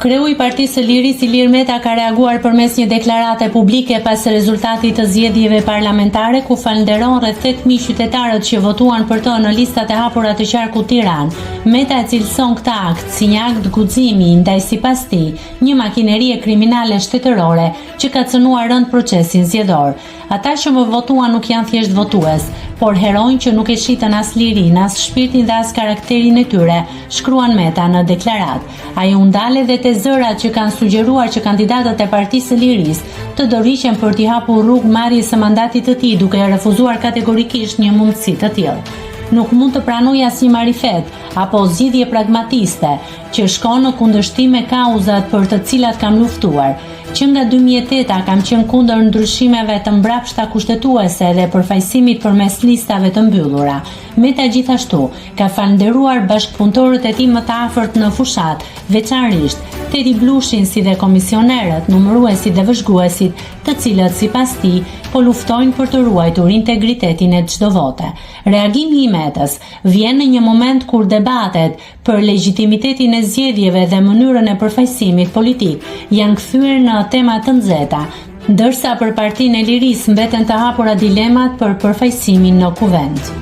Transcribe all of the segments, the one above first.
Kreu i Partisë së Lirisë Ilir Meta ka reaguar përmes një deklarate publike pas rezultatit të zgjedhjeve parlamentare ku falënderon rreth 8.000 qytetarët që votuan për të në listat e hapura të qarkut Tiranë. Meta e cilëson këtë akt si një akt guximi ndaj sipas tij një makinerie kriminale shtetërore që ka cënuar rënd procesin zgjedhor. Ata që më votuan nuk janë thjesht votues, por heronj që nuk e shitën as lirin, as shpirtin dhe as karakterin e tyre, shkruan Meta në deklarat. Ai u ndale dhe te zërat që kanë sugjeruar që kandidatët e Partisë së Lirisë të dorëhiqen për t'i hapur rrugë marrjes së mandatit të tij, duke refuzuar kategorikisht një mundësi të tillë. Nuk mund të pranoj asnjë marifet apo zgjidhje pragmatiste që shkon në kundërshtim me kauzat për të cilat kam luftuar. Që nga 2008 kam qenë kundër ndryshimeve të mbrapshta kushtetuese dhe përfaqësimit përmes listave të mbyllura. Meta gjithashtu ka falënderuar bashkëpunëtorët e tij më të afërt në fushat, veçanërisht Tedi Blushin si dhe komisionerët, numëruesit dhe vëzhguesit, të cilët sipas tij po luftojnë për të ruajtur integritetin e çdo vote. Reagimi i Metës vjen në një moment kur debatet për legjitimitetin e zgjedhjeve dhe mënyrën e përfaqësimit politik janë kthyer në tema të nxehta, ndërsa për Partinë e Lirisë mbeten të hapura dilemat për përfaqësimin në kuvend.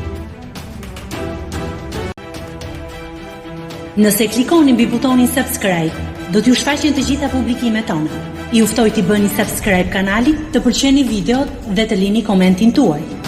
Nëse klikoni mbi butonin subscribe, do t'ju shfaqen të gjitha publikimet tona. Ju ftoj t'i bëni subscribe kanalit, të pëlqeni videot dhe të lini komentin tuaj.